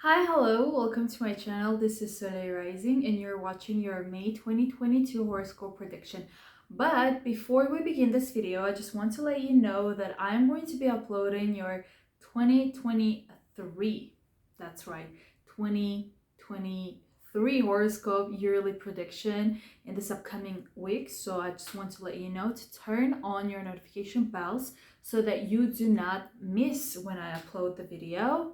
Hi, hello, welcome to my channel. This is Soleil Rising and you're watching your May 2022 horoscope prediction. But before we begin this video, I just want to let you know that I'm going to be uploading your 2023, that's right, 2023 horoscope yearly prediction in this upcoming week. So I just want to let you know to turn on your notification bells so that you do not miss when I upload the video.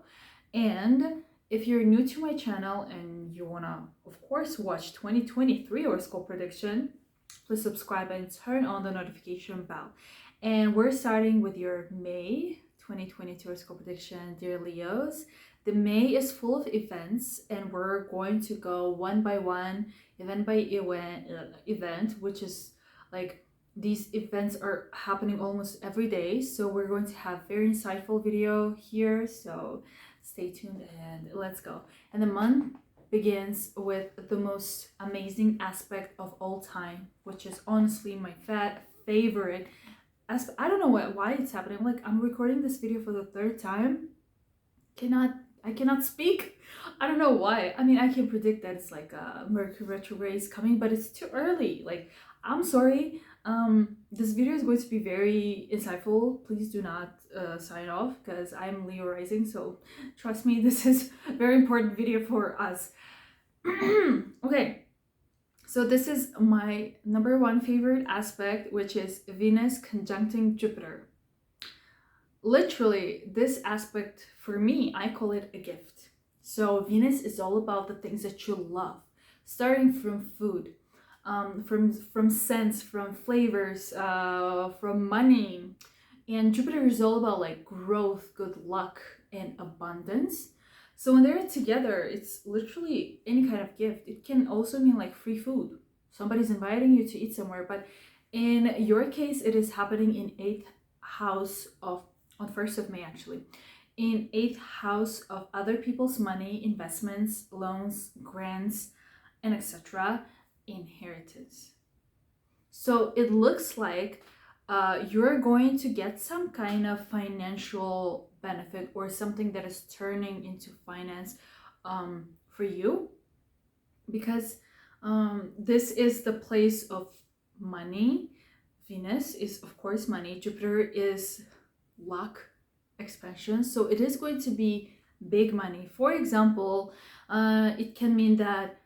And if you're new to my channel and you wanna, of course, watch 2023 horoscope prediction, please subscribe and turn on the notification bell. And we're starting with your May 2022 horoscope prediction, dear Leos. The May is full of events, and we're going to go one by one, event by event, which is like these events are happening almost every day. So we're going to have very insightful video here. So stay tuned and let's go. And the month begins with the most amazing aspect of all time, which is honestly my favorite aspect. I don't know why it's happening. Like, I'm recording this video for the third time. I cannot speak. I don't know why. I mean, I can predict that it's like Mercury retrograde is coming, but it's too early. Like, I'm sorry. This video is going to be very insightful. Please do not sign off because I'm Leo rising, so trust me, this is a very important video for us. Okay, so this is my number one favorite aspect, which is Venus conjuncting Jupiter. Literally, this aspect for me, I call it a gift. So Venus is all about the things that you love, starting from food, from scents, from flavors, from money. And Jupiter is all about like growth, good luck, and abundance. So when they're together, it's literally any kind of gift. It can also mean like free food. Somebody's inviting you to eat somewhere, but in your case, it is happening in 8th house of on 1st of May actually. In 8th house of other people's money, investments, loans, grants, and etc. Inheritance. So it looks like you're going to get some kind of financial benefit or something that is turning into finance for you, because this is the place of money. Venus is, of course, money. Jupiter is luck, expansion. So it is going to be big money. For example, it can mean that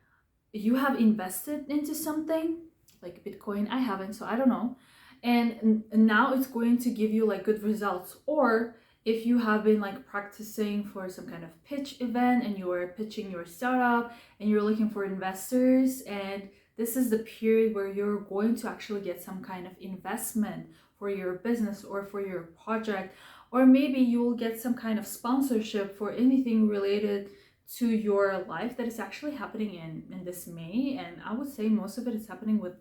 you have invested into something like Bitcoin. I haven't, so I don't know. And now it's going to give you like good results. Or if you have been like practicing for some kind of pitch event and you are pitching your startup and you're looking for investors, and this is the period where you're going to actually get some kind of investment for your business or for your project, or maybe you will get some kind of sponsorship for anything related to your life that is actually happening in this May. And I would say most of it is happening with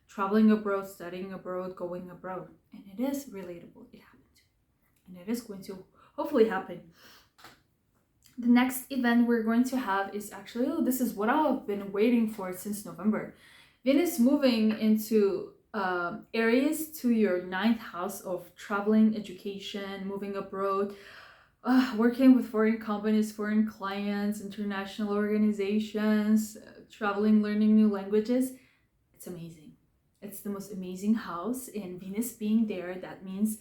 traveling abroad, studying abroad, going abroad, and it is relatable. It happened and it is going to hopefully happen. The next event we're going to have is actually, oh, this is what I've been waiting for since November. Venus moving into Aries to your 9th house of traveling, education, moving abroad, working with foreign companies, foreign clients, international organizations, traveling, learning new languages. It's amazing. It's the most amazing house, and Venus being there, that means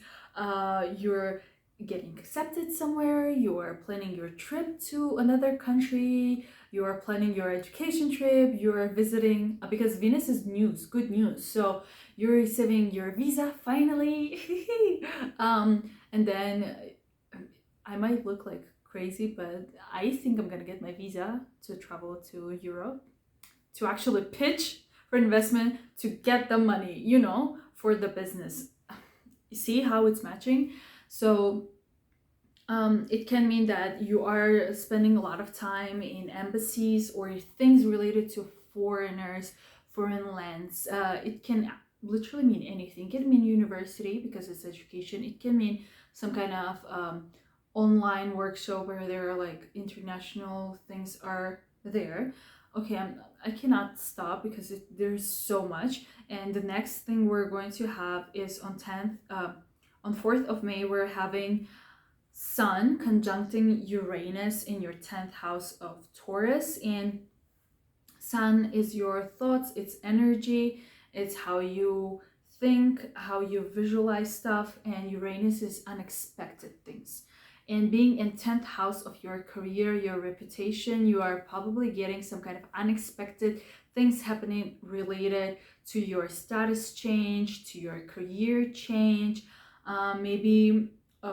you're getting accepted somewhere, you are planning your trip to another country, you are planning your education trip, you are visiting, because Venus is news, good news. So you're receiving your visa finally. And then I might look like crazy, but I think I'm gonna get my visa to travel to Europe to actually pitch for investment, to get the money, you know, for the business. See how it's matching? So it can mean that you are spending a lot of time in embassies or things related to foreigners, foreign lands. It can literally mean anything. It can mean university because it's education. It can mean some kind of online workshop where there are like international things are there. Okay, I cannot stop because there's so much. And the next thing we're going to have is on 4th of May, we're having Sun conjuncting Uranus in your 10th house of Taurus. And Sun is your thoughts, it's energy, it's how you think, how you visualize stuff, and Uranus is unexpected things. And being in 10th house of your career, your reputation, you are probably getting some kind of unexpected things happening related to your status change, to your career change. Maybe,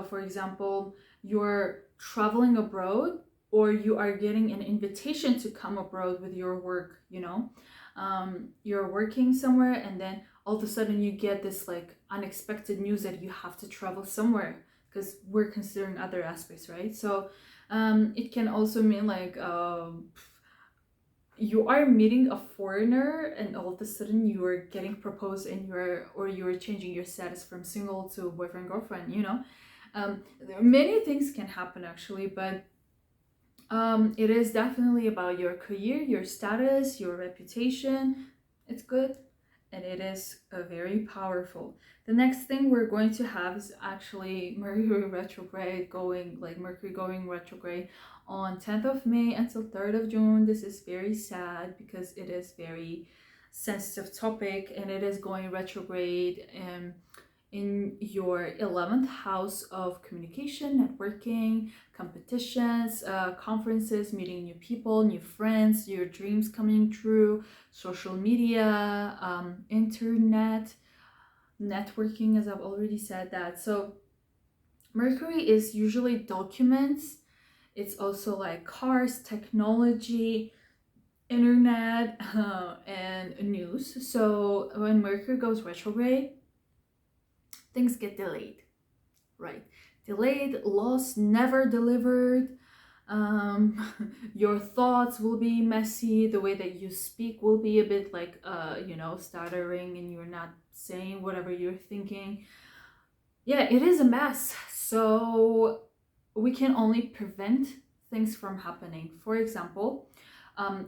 for example, you're traveling abroad, or you are getting an invitation to come abroad with your work, you know. You're working somewhere, and then all of a sudden you get this like unexpected news that you have to travel somewhere, because we're considering other aspects, right? So it can also mean like you are meeting a foreigner, and all of a sudden you are getting proposed, and you're changing your status from single to boyfriend girlfriend, you know. Many things can happen actually, but it is definitely about your career, your status, your reputation. It's good, and it is very powerful. The next thing we're going to have is actually Mercury retrograde Mercury going retrograde on 10th of May until 3rd of June. This is very sad because it is very sensitive topic, and it is going retrograde in your 11th house of communication, networking, competitions, conferences, meeting new people, new friends, your dreams coming true, social media, internet, networking, as I've already said that. So Mercury is usually documents. It's also like cars, technology, internet, and news. So when Mercury goes retrograde, things get delayed, right? Delayed, lost, never delivered. Your thoughts will be messy. The way that you speak will be a bit like, stuttering, and you're not saying whatever you're thinking. Yeah, it is a mess. So we can only prevent things from happening. For example,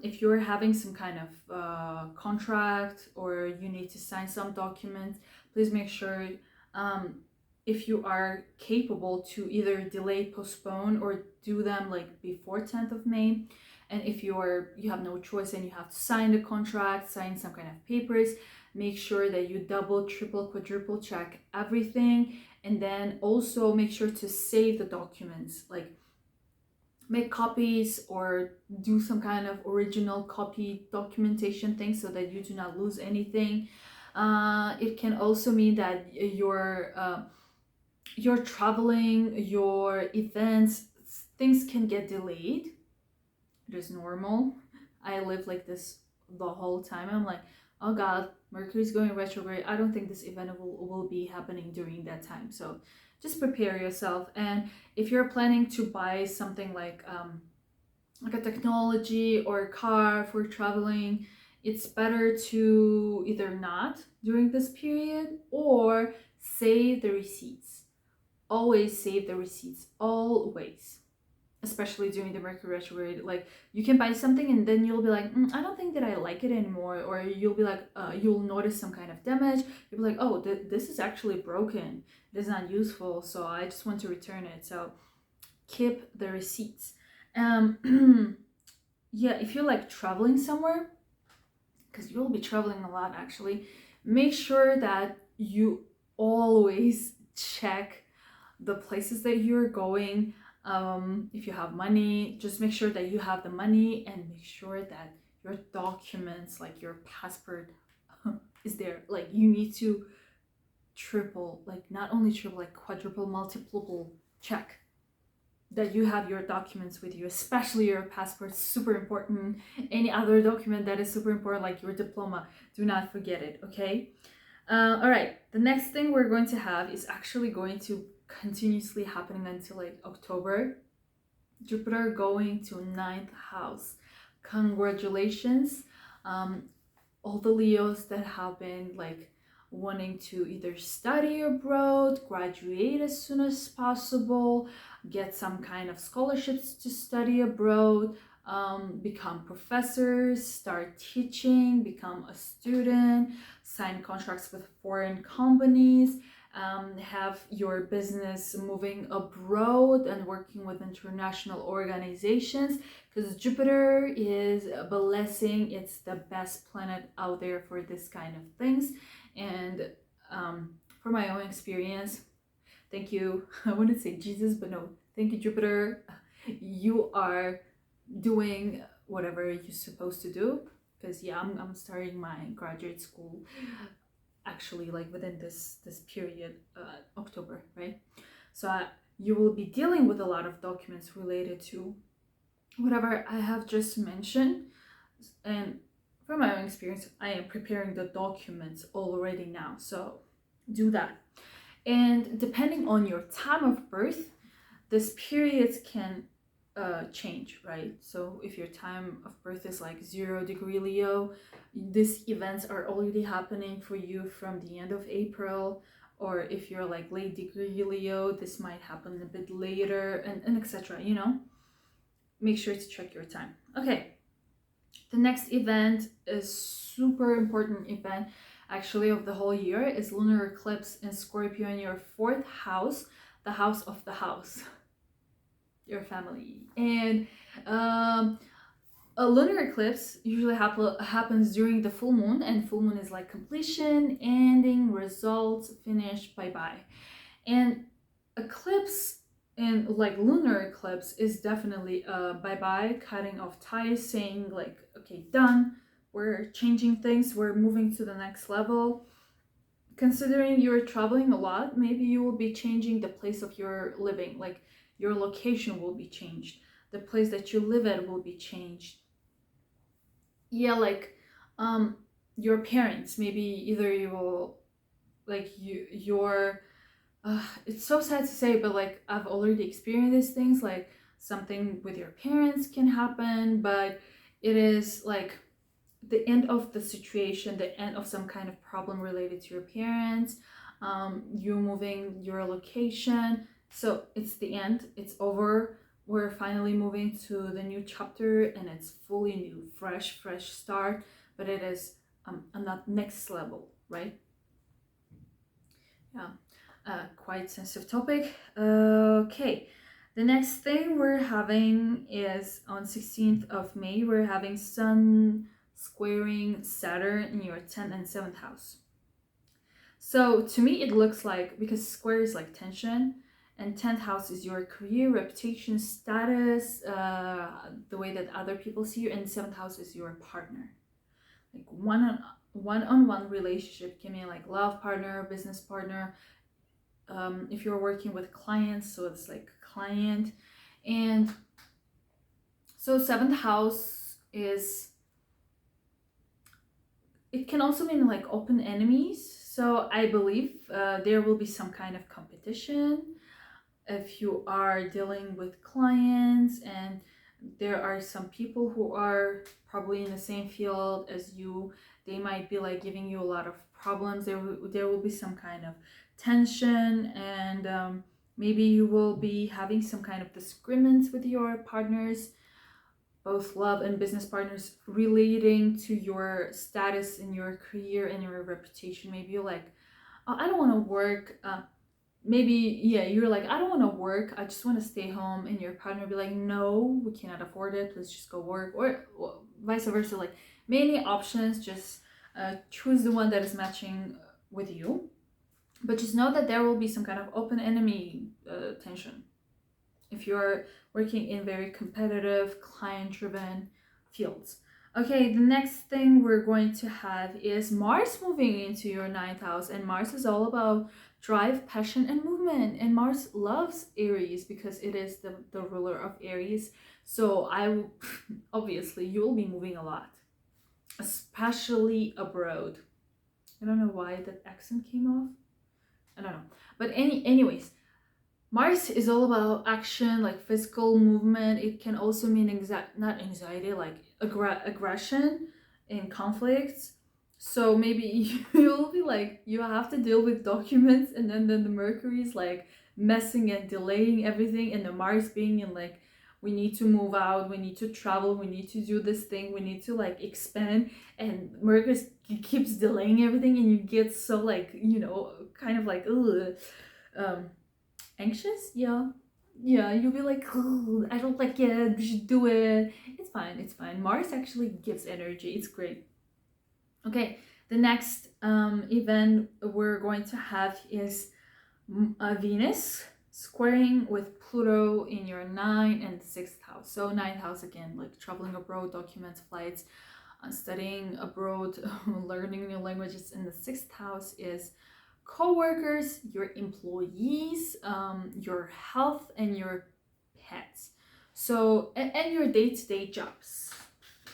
if you're having some kind of contract, or you need to sign some documents, please make sure if you are capable to either delay, postpone, or do them like before 10th of May. And if you have no choice and you have to sign the contract, sign some kind of papers, make sure that you double, triple, quadruple check everything. And then also make sure to save the documents, like make copies or do some kind of original copy documentation thing so that you do not lose anything. It can also mean that your traveling, your events, things can get delayed. It is normal. I live like this the whole time. I'm like, oh God, Mercury's going retrograde. I don't think this event will be happening during that time. So just prepare yourself. And if you're planning to buy something like a technology or a car for traveling, it's better to either not during this period, or save the receipts. Always save the receipts, always, especially during the Mercury retrograde. Like, you can buy something and then you'll be like, I don't think that I like it anymore, or you'll be like, you'll notice some kind of damage. You'll be like, oh, this is actually broken, it is not useful, so I just want to return it. So keep the receipts. Yeah, if you're like traveling somewhere, because you'll be traveling a lot actually, make sure that you always check the places that you're going. If you have money, just make sure that you have the money, and make sure that your documents, like your passport, is there. Like, you need to triple, like not only triple, like quadruple, multiple check that you have your documents with you, especially your passport, super important. Any other document that is super important, like your diploma, do not forget it, okay? All right, the next thing we're going to have is actually going to continuously happening until like October. Jupiter going to 9th house. Congratulations, all the Leos that have been like wanting to either study abroad, graduate as soon as possible, get some kind of scholarships to study abroad, become professors, start teaching, become a student, sign contracts with foreign companies. have your business moving abroad and working with international organizations, because Jupiter is a blessing. It's the best planet out there for this kind of things. And for my own experience, thank you, I wouldn't say Jesus, but no, thank you, Jupiter. You are doing whatever you're supposed to do. Because yeah, I'm starting my graduate school actually like within this period, October, right? So you will be dealing with a lot of documents related to whatever I have just mentioned. And from my own experience, I am preparing the documents already now, so do that. And depending on your time of birth, this periods can change, right? So if your time of birth is like 0° Leo, these events are already happening for you from the end of April. Or if you're like late degree Leo, this might happen a bit later, and etc. You know, make sure to check your time. Okay, the next event is super important event actually of the whole year is lunar eclipse in Scorpio in your 4th house, the house of the house, your family. And a lunar eclipse usually happens during the full moon, and full moon is like completion, ending, results, finish, bye-bye. And eclipse and like lunar eclipse is definitely a bye-bye, cutting off ties, saying like, okay, done, we're changing things, we're moving to the next level. Considering you're traveling a lot, maybe you will be changing the place of your living, like your location will be changed, the place that you live at will be changed. Yeah, like your parents, maybe either you will like your it's so sad to say, but like I've already experienced these things, like something with your parents can happen, but it is like the end of the situation, the end of some kind of problem related to your parents, you moving your location. So it's the end, it's over. We're finally moving to the new chapter, and it's fully new, fresh start, but it is a next level, right? Yeah, quite sensitive topic. Okay, the next thing we're having is on 16th of May, we're having Sun squaring Saturn in your 10th and 7th house. So to me, it looks like, because square is like tension, and 10th house is your career, reputation, status, the way that other people see you, and 7th house is your partner. Like one-on-one relationship can be like love partner, business partner. If you're working with clients, so it's like client. And so 7th house is, it can also mean like open enemies. So I believe there will be some kind of competition if you are dealing with clients, and there are some people who are probably in the same field as you. They might be like giving you a lot of problems. There will be some kind of tension, and maybe you will be having some kind of disagreements with your partners, both love and business partners, relating to your status in your career and your reputation. Maybe you're like, oh, I don't want to work. Maybe, yeah, you're like, I don't want to work, I just want to stay home, and your partner will be like, no, we cannot afford it, let's just go work, or vice versa. Like many options, just choose the one that is matching with you. But just know that there will be some kind of open enemy tension if you're working in very competitive, client-driven fields. Okay, the next thing we're going to have is Mars moving into your 9th house, and Mars is all about drive, passion, and movement. And Mars loves Aries because it is the ruler of Aries. So obviously you will be moving a lot, especially abroad. I don't know why that accent came off. I don't know. But anyways, Mars is all about action, like physical movement. It can also mean not anxiety, like aggression in conflicts. So maybe you'll be like, you have to deal with documents, and then the Mercury is like messing and delaying everything, and the Mars being in like we need to move out, we need to travel, we need to do this thing, we need to like expand, and Mercury keeps delaying everything, and you get so like, you know, kind of like anxious. Yeah, you'll be like, "Ugh, I don't like it, we should do it." It's fine, it's fine. Mars actually gives energy, it's great. Okay, the next event we're going to have is Venus squaring with Pluto in your 9th and 6th house. So 9th house again, like traveling abroad, documents, flights, studying abroad, learning new languages. And the 6th house is co-workers, your employees, your health, and your pets. So and your day-to-day jobs.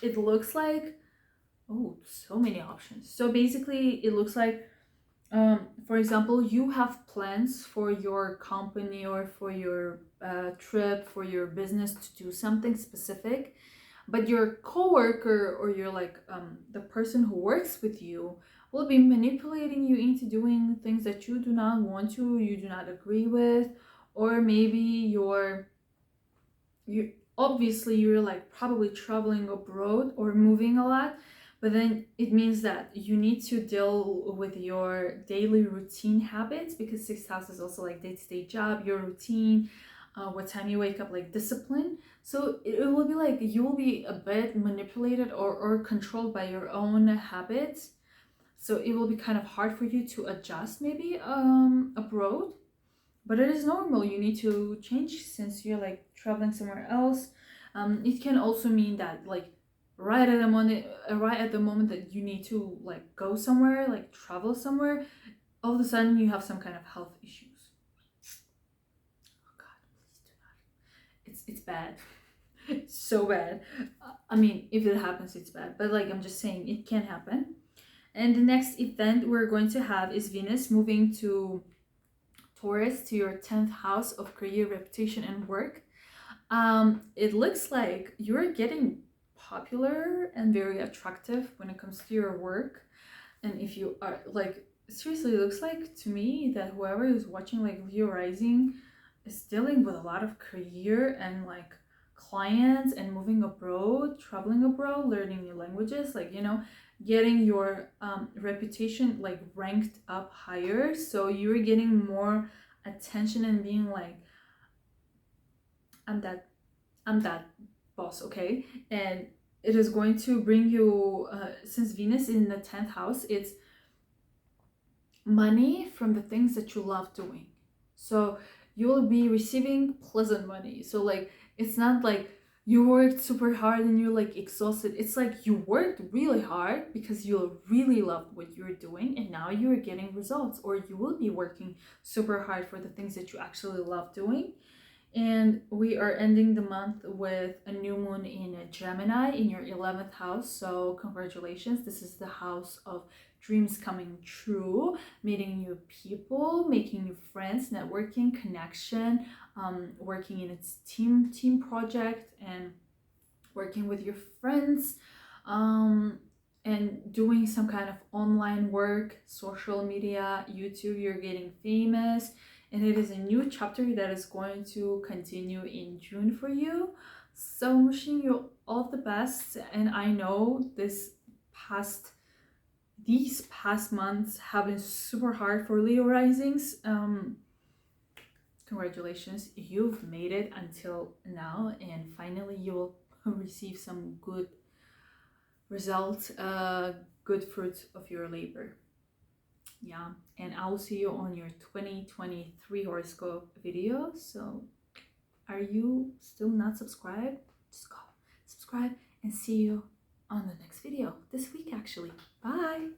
It looks like, oh, so many options. So basically it looks like, for example, you have plans for your company or for your trip, for your business to do something specific, but your coworker or your like the person who works with you will be manipulating you into doing things that you do not want to, you do not agree with, or maybe you obviously you're like probably traveling abroad or moving a lot, but then it means that you need to deal with your daily routine habits, because 6th house is also like day-to-day job, your routine, what time you wake up, like discipline. So it will be like you will be a bit manipulated or controlled by your own habits. So it will be kind of hard for you to adjust maybe abroad, but it is normal. You need to change since you're like traveling somewhere else. It can also mean that like right at the moment that you need to like go somewhere, like travel somewhere, all of a sudden you have some kind of health issues. Oh God, please do not. It's bad. It's so bad. I mean, if it happens, it's bad. But like I'm just saying, it can happen. And the next event we're going to have is Venus moving to Taurus, to your 10th house of career, reputation, and work. It looks like you're getting popular and very attractive when it comes to your work. And if you are like, seriously, it looks like to me that whoever is watching like Leo Rising is dealing with a lot of career and like clients and moving abroad, traveling abroad, learning new languages, like, you know, getting your reputation like ranked up higher. So you're getting more attention and being like, I'm that boss, okay? And it is going to bring you, since Venus in the 10th house, it's money from the things that you love doing. So you will be receiving pleasant money. So like it's not like you worked super hard and you're like exhausted. It's like you worked really hard because you really loved what you're doing, and now you're getting results, or you will be working super hard for the things that you actually love doing. And we are ending the month with a new moon in Gemini in your 11th house. So congratulations. This is the house of dreams coming true, meeting new people, making new friends, networking, connection, working in its team project, and working with your friends, and doing some kind of online work, social media, YouTube. You're getting famous, and it is a new chapter that is going to continue in June for you. So I'm wishing you all the best, and I know these past months have been super hard for Leo risings. Congratulations, you've made it until now, and finally you will receive some good results, good fruits of your labor. Yeah, and I will see you on your 2023 horoscope video. So are you still not subscribed? Just go subscribe, and see you on the next video this week actually. Bye.